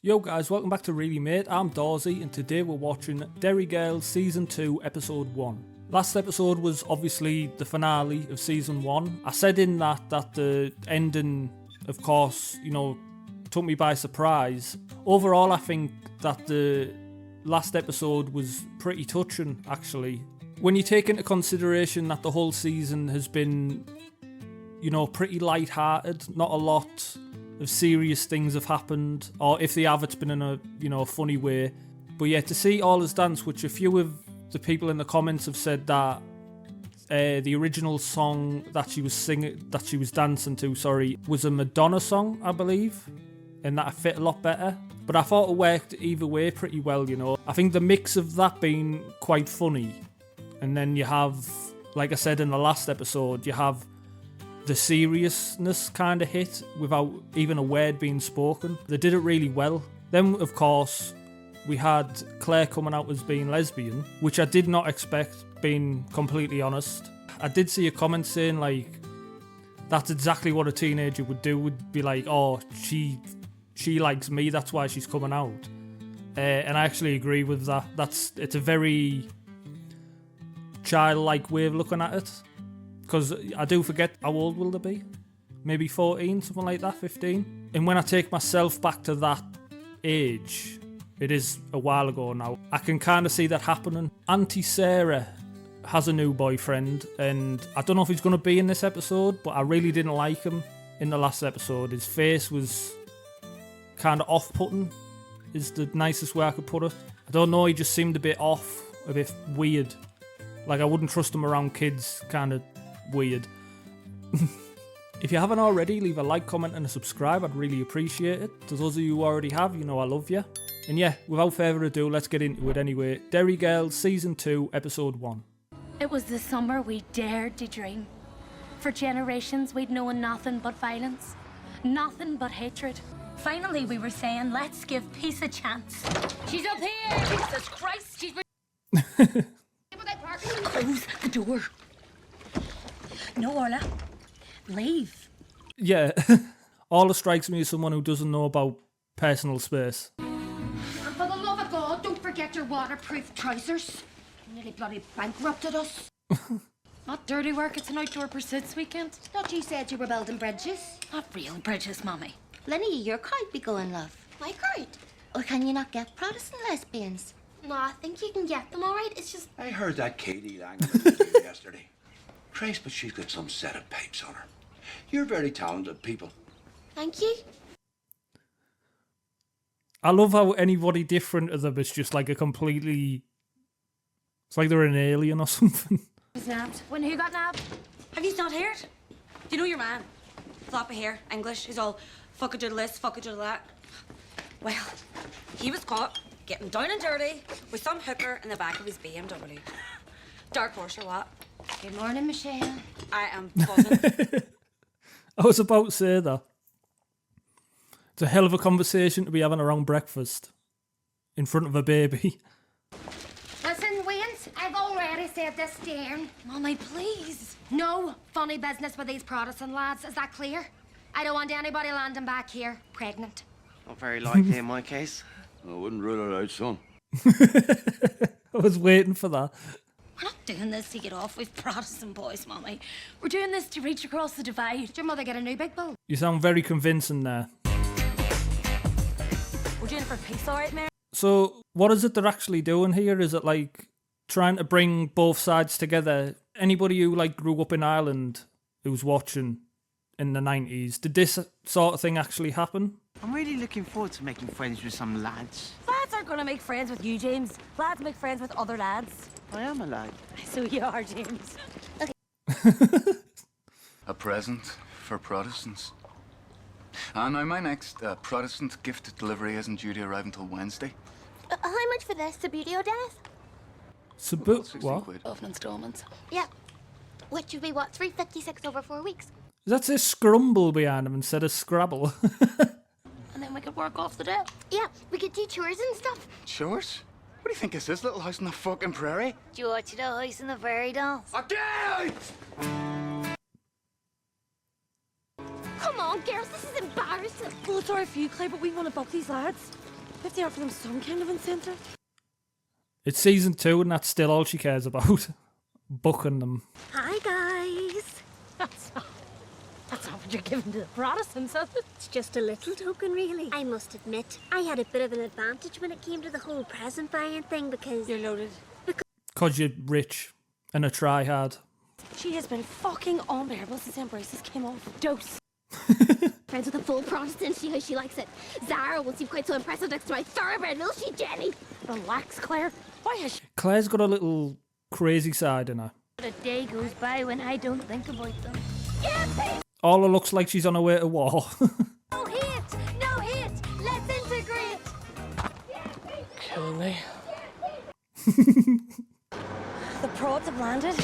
Yo guys, welcome back to Really Mate. I'm Dorsey and today we're watching Derry Girls Season 2 Episode 1. Last episode was obviously the finale of Season 1. I said in that the ending, of course, took me by surprise. Overall, I think that the last episode was pretty touching, actually. When you take into consideration that the whole season has been, pretty light-hearted, not a lot of serious things have happened, or if they have, it's been in a funny way. But yeah, to see All Is Dance, which a few of the people in the comments have said that the original song that she was dancing to, was a Madonna song, I believe, and that fit a lot better. But I thought it worked either way pretty well, I think the mix of that being quite funny, and then you have, like I said in the last episode, you have the seriousness kind of hit without even a word being spoken. They did it really well. Then, of course, we had Claire coming out as being lesbian, which I did not expect, being completely honest. I did see a comment saying, that's exactly what a teenager would do, would be like, oh, she likes me, that's why she's coming out. And I actually agree with that. It's a very childlike way of looking at it. Because I do forget, how old will they be? Maybe 14, something like that, 15? And when I take myself back to that age, it is a while ago now, I can kind of see that happening. Auntie Sarah has a new boyfriend, and I don't know if he's going to be in this episode, but I really didn't like him in the last episode. His face was kind of off-putting, is the nicest way I could put it. I don't know, he just seemed a bit off, a bit weird. Like, I wouldn't trust him around kids, kind of weird. If you haven't already, leave a like, comment and a subscribe. I'd really appreciate it. To those of you who already have, I love you. And yeah, without further ado, let's get into it anyway. Derry Girls Season 2 Episode 1. It was the summer we dared to dream. For generations we'd known nothing but violence, nothing but hatred. Finally we were saying, let's give peace a chance. She's up here! Jesus Christ, she's... Close the door. No, Orla. Leave. Yeah, Orla strikes me as someone who doesn't know about personal space. And for the love of God, don't forget your waterproof trousers. You nearly bloody bankrupted us. Not dirty work, it's an outdoor pursuits weekend. Thought you said you were building bridges. Not real bridges, Mummy. Lenny, your kite be going, love. My kite? Or can you not get Protestant lesbians? No, I think you can get them all right. It's just... I heard that Katie Lang yesterday. Trace, but she's got some set of pipes on her. You're very talented people. Thank you. I love how anybody different to them is just like a completely... It's like they're an alien or something. Who's nabbed? When who got nabbed? Have you not heard? Do you know your man? Floppy hair, English, he's all fuck-a-doodle this, fuck-a-doodle that. Well, he was caught getting down and dirty with some hooker in the back of his BMW. Dark horse or what? Good morning, Michelle. I am buzzing. I was about to say that. It's a hell of a conversation to be having around breakfast in front of a baby. Listen, Waynes, I've already said this, Darren. Mummy, please. No funny business with these Protestant lads, is that clear? I don't want anybody landing back here pregnant. Not very likely in my case. I wouldn't rule it out, son. I was waiting for that. We're not doing this to get off with Protestant boys, Mummy. We're doing this to reach across the divide. Did your mother get a new big bull? You sound very convincing there. We're doing it for peace, all right, Mary? So, what is it they're actually doing here? Is it like trying to bring both sides together? Anybody who grew up in Ireland who's watching in the 90s, did this sort of thing actually happen? I'm really looking forward to making friends with some lads. Lads aren't going to make friends with you, James. Lads make friends with other lads. I am a lad. So you are, James. A present for Protestants. Now my next Protestant gift delivery isn't due to arrive until Wednesday. How much for this? The beauty or death? So, Well, 16 what? quid. Off in installments. Yeah. Which would be what? $3.56 over 4 weeks. Does that say Scrumble behind him instead of Scrabble? And then we could work off the debt. Yeah, we could do chores and stuff. Chores? What do you think is this little house in the fucking prairie? Do you watch the house in the prairie dolls? Come on, girls, this is embarrassing. Well, it's alright for you, Claire, but we want to book these lads. We have to offer them some kind of incentive. It's season 2 and that's still all she cares about. Booking them. Hi, guys. That's not what you're giving to the Protestants, is it? It's just a little token, really. I must admit, I had a bit of an advantage when it came to the whole present buying thing because... You're loaded. Because you're rich and a try-hard. She has been fucking unbearable since them braces came off. Dose. Friends with a full Protestant, see how she likes it. Zara won't seem quite so impressive next to my thoroughbred, will she, Jenny? Relax, Claire. Why has she... Claire's got a little crazy side in her. A day goes by when I don't think about them. All it looks like she's on her way to war. No hate! No hate! Let's integrate! Kill me. The prods have landed.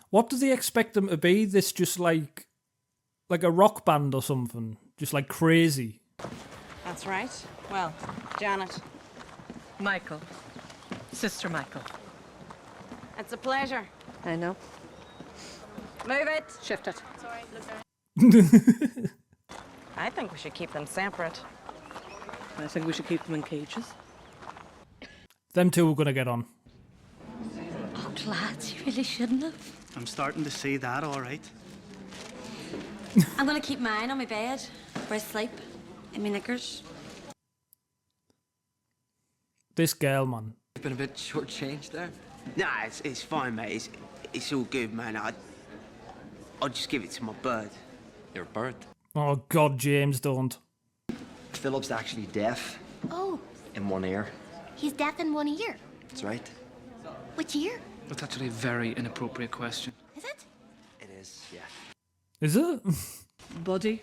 What do they expect them to be? This just like a rock band or something? Just like crazy? That's right. Well, Janet. Michael. Sister Michael. It's a pleasure. I know. Move it. Shift it. I think we should keep them separate. I think we should keep them in cages. Them two are going to get on. Oh, lads, you really shouldn't have. I'm starting to see that, all right. I'm gonna keep mine on my bed, where I sleep, in my knickers. This girl, man. You've been a bit shortchanged there. Nah, it's fine, mate. It's all good, man. I'll just give it to my bird. Your bird. Oh, God, James, don't. Philip's actually deaf Oh, in one ear. he's deaf in one ear. That's right. Which ear? That's actually a very inappropriate question. Is it? It is, yeah. Is it? Buddy,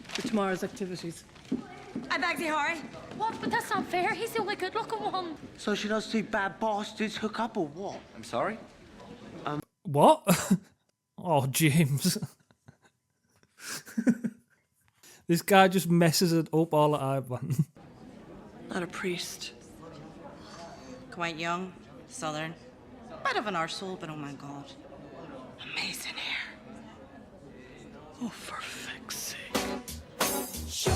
for tomorrow's activities. I'm Bagsy Harry. What? But that's not fair. He's the only good-looking one. So should us two bad bastards hook up or what? I'm sorry? What? Oh, James. This guy just messes it up all the time, man. Not a priest. Quite young, southern. Bit of an arsehole, but oh my god. Amazing hair. Oh, for fuck's sake.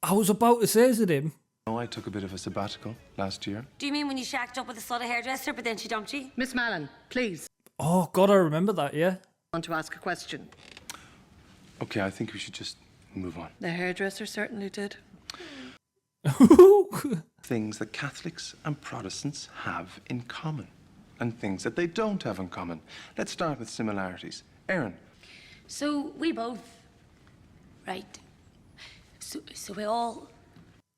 I was about to say to him. I took a bit of a sabbatical last year. Do you mean when you shacked up with a slut hairdresser, but then she dumped you? Miss Mallon, please. Oh, God, I remember that, yeah. I want to ask a question. Okay, I think we should just move on. The hairdresser certainly did. Things that Catholics and Protestants have in common, and things that they don't have in common. Let's start with similarities. Erin. So, we both... Right. So we all...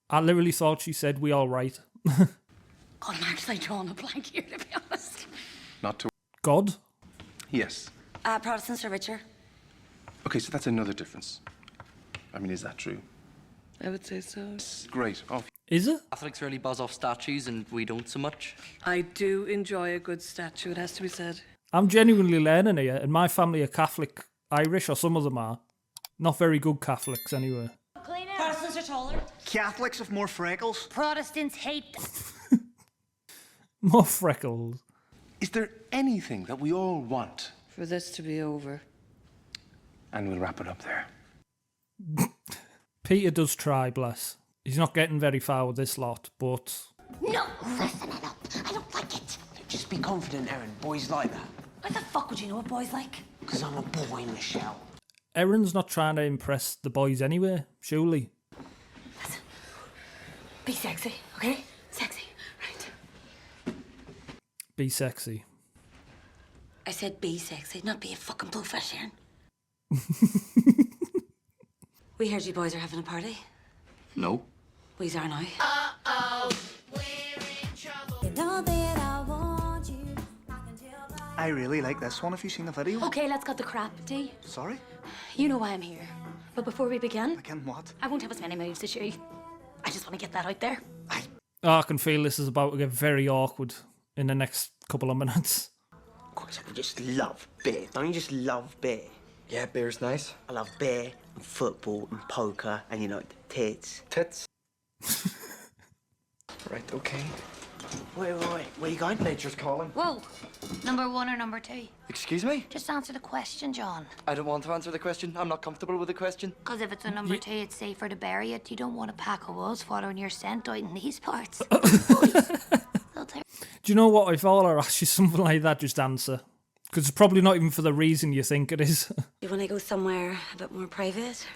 I literally thought she said we all right. God, I'm actually drawing a blank here, to be honest. Not to... God? Yes. Protestants are richer. Okay, so that's another difference. I mean, is that true? I would say so. Great. Off. Is it? Catholics really buzz off statues and we don't so much. I do enjoy a good statue, it has to be said. I'm genuinely learning here, and my family are Catholic Irish, or some of them are. Not very good Catholics, anyway. Protestants are taller. Catholics have more freckles. Protestants hate... More freckles. Is there anything that we all want? For this to be over. And we'll wrap it up there. Peter does try, bless. He's not getting very far with this lot, but... No, listen it up. I don't like it. Just be confident, Erin. Boys like that. Why the fuck would you know what boys like? Because I'm a boy, Michelle. Erin's not trying to impress the boys anyway, surely. Listen. Be sexy, okay? Sexy, right? Be sexy. I said be sexy, not be a fucking blowfish, Erin. We heard you boys are having a party. No. We are now. Uh-oh. I really like this one. Have you seen the video? Okay, let's cut the crap, D. Sorry? You know why I'm here. But before we begin, Again, what? I won't have as many moves as you. I just want to get that out there. Oh, I can feel this is about to get very awkward in the next couple of minutes. Of course, I just love beer. Don't you just love beer? Yeah, beer's nice. I love beer and football and poker and, you know, tits. Tits. Right, okay. Wait. Where you going? Nature's calling. Whoa. Number 1 or number 2? Excuse me? Just answer the question, John. I don't want to answer the question. I'm not comfortable with the question. Because if it's a number 2, it's safer to bury it. You don't want a pack of wolves following your scent out in these parts. Do you know what? If all I ask you something like that, just answer. Because it's probably not even for the reason you think it is. You want to go somewhere a bit more private?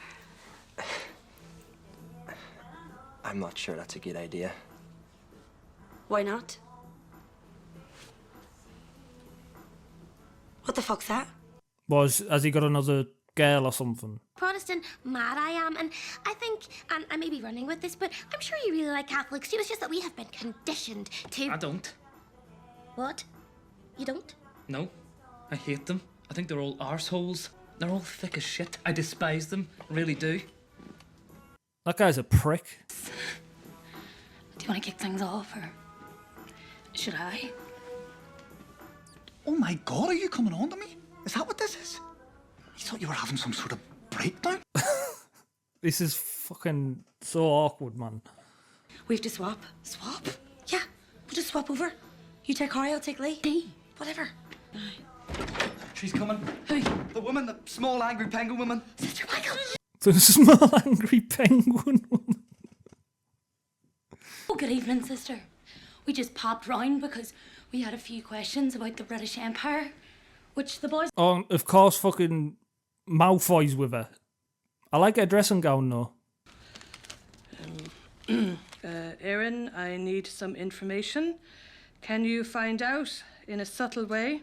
I'm not sure that's a good idea. Why not? What the fuck's that? Has he got another girl or something? Protestant mad I am, and I think, and I may be running with this, but I'm sure you really like Catholics too. It's just that we have been conditioned to... I don't. What? You don't? No. I hate them. I think they're all arseholes. They're all thick as shit. I despise them. Really do. That guy's a prick. Do you want to kick things off, or should I? Oh my God, are you coming on to me? Is that what this is? I thought you were having some sort of breakdown. This is fucking so awkward, man. We have to swap. Swap? Yeah, we'll just swap over. You take Harry, I'll take Lee. Whatever. She's coming. Who? The woman, the small angry penguin woman. Sister Michael. The small angry penguin woman. Oh, good evening, sister. We just popped round because we had a few questions about the British Empire, which the boys... Oh, of course, fucking Malfoy's with her. I like her dressing gown, though. Erin, I need some information. Can you find out, in a subtle way,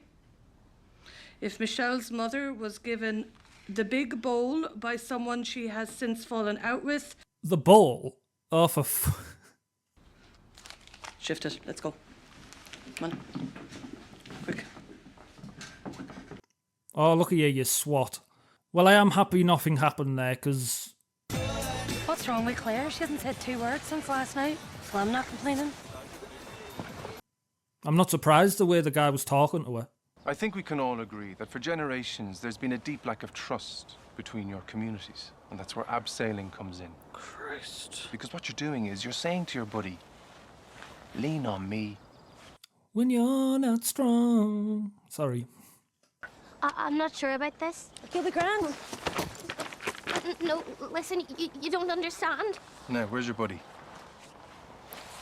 if Michelle's mother was given the big bowl by someone she has since fallen out with? The bowl? Oh, for Shift it. Let's go. Come on. Quick. Oh, look at you swat. Well, I am happy nothing happened there, because... What's wrong with Claire? She hasn't said 2 words since last night, so I'm not complaining. I'm not surprised the way the guy was talking to her. I think we can all agree that for generations there's been a deep lack of trust between your communities, and that's where abseiling comes in. Christ. Because what you're doing is you're saying to your buddy, lean on me. When you're not strong. Sorry. I'm not sure about this. You'll be grand. No, listen, you don't understand. Now, where's your buddy?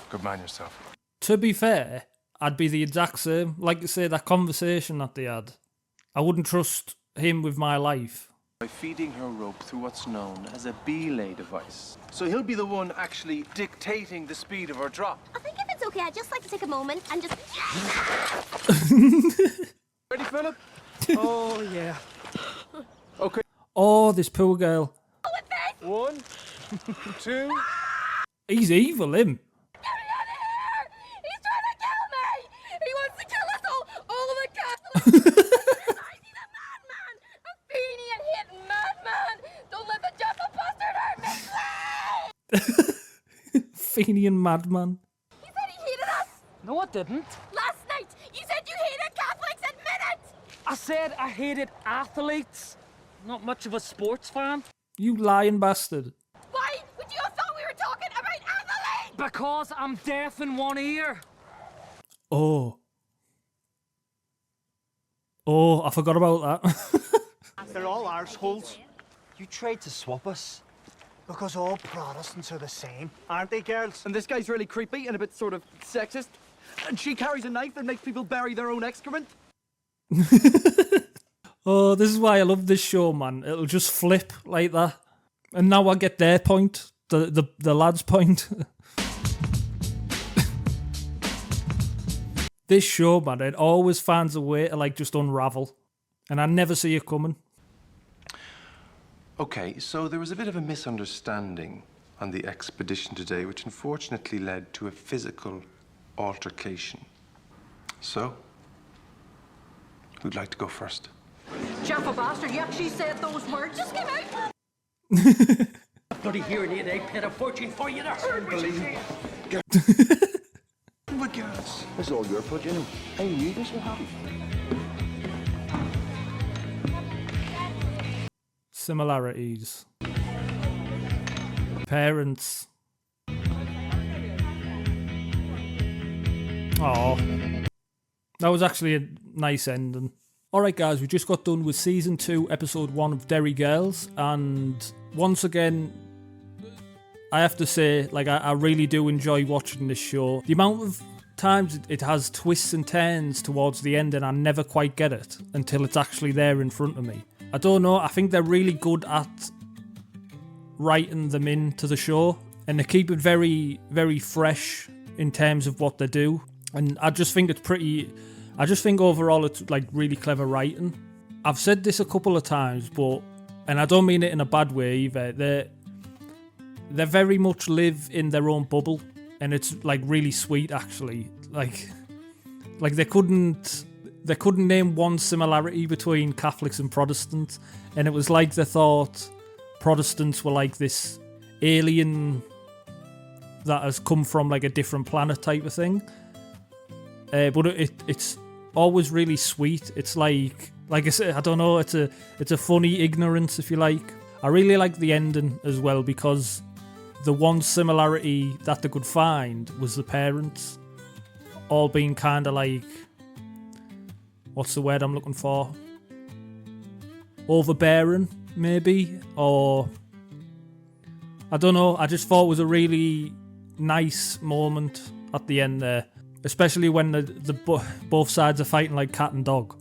Good man yourself. To be fair, I'd be the exact same. Like you say, that conversation that they had. I wouldn't trust him with my life. By feeding her rope through what's known as a belay device. So he'll be the one actually dictating the speed of her drop. I think if it's okay, I'd just like to take a moment and just... Ready, Philip? Oh, yeah. Okay. Oh, this poor girl. 1, 2... He's evil, him. He's trying to kill me! He wants to kill us all of the Catholics! He's a madman! A fiendy and hidden madman! Don't let the devil bastard hurt me! Fenian madman. He said he hated us! No, I didn't. Last night, you said you hated Catholics! Admit it! I said I hated athletes. Not much of a sports fan. You lying bastard. Why would you have thought we were talking about athletes? Because I'm deaf in one ear. Oh. Oh, I forgot about that. They're all arseholes. You tried to swap us. Because all Protestants are the same, aren't they, girls? And this guy's really creepy and a bit sort of sexist. And she carries a knife that makes people bury their own excrement. Oh, this is why I love this show, man. It'll just flip like that. And now I get their point. The lad's point. This show, man, it always finds a way to like just unravel. And I never see it coming. Okay, so there was a bit of a misunderstanding on the expedition today, which unfortunately led to a physical altercation. So, who'd like to go first? Jeff, a bastard, you actually said those words. Just get out! Bloody hearing aid, I paid a fortune for you to heard me. My girls, this is all your fault, you know. I knew this would happen. Similarities. Parents. Oh, that was actually a nice ending. Alright guys, we just got done with Season 2, Episode 1 of Derry Girls, and once again, I have to say, like, I really do enjoy watching this show. The amount of times it has twists and turns towards the end and I never quite get it until it's actually there in front of me. I don't know, I think they're really good at writing them into the show, and they keep it very, very fresh in terms of what they do. And I just think overall it's like really clever writing. I've said this a couple of times, and I don't mean it in a bad way either, they very much live in their own bubble, and it's like really sweet actually. Like they couldn't name one similarity between Catholics and Protestants, and it was like they thought Protestants were like this alien that has come from like a different planet type of thing. But it's always really sweet. It's like I said, I don't know, it's a funny ignorance if you like. I really like the ending as well, because the one similarity that they could find was the parents all being kind of like, what's the word I'm looking for? Overbearing, maybe? Or, I don't know, I just thought it was a really nice moment at the end there. Especially when both sides are fighting like cat and dog.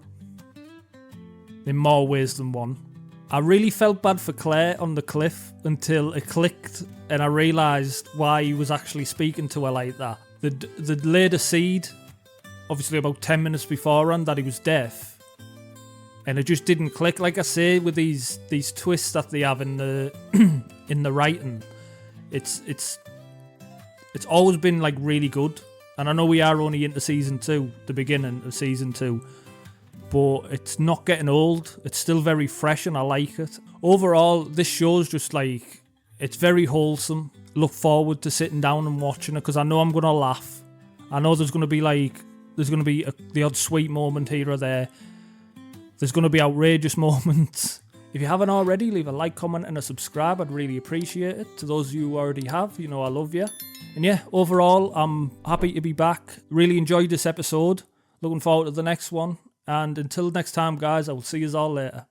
In more ways than one. I really felt bad for Claire on the cliff until it clicked and I realised why he was actually speaking to her like that. They'd laid a seed, obviously about 10 minutes beforehand, that he was deaf. And it just didn't click. Like I say, with these twists that they have in the in the writing, it's always been like really good. And I know we are only into Season 2, the beginning of Season 2. But it's not getting old. It's still very fresh and I like it. Overall, this show's just like, it's very wholesome. Look forward to sitting down and watching it because I know I'm going to laugh. I know there's going to be the odd sweet moment here or there. There's going to be outrageous moments. If you haven't already, leave a like, comment and a subscribe. I'd really appreciate it. To those of you who already have, you know I love you. And yeah, overall, I'm happy to be back. Really enjoyed this episode. Looking forward to the next one. And until next time, guys, I will see you all later.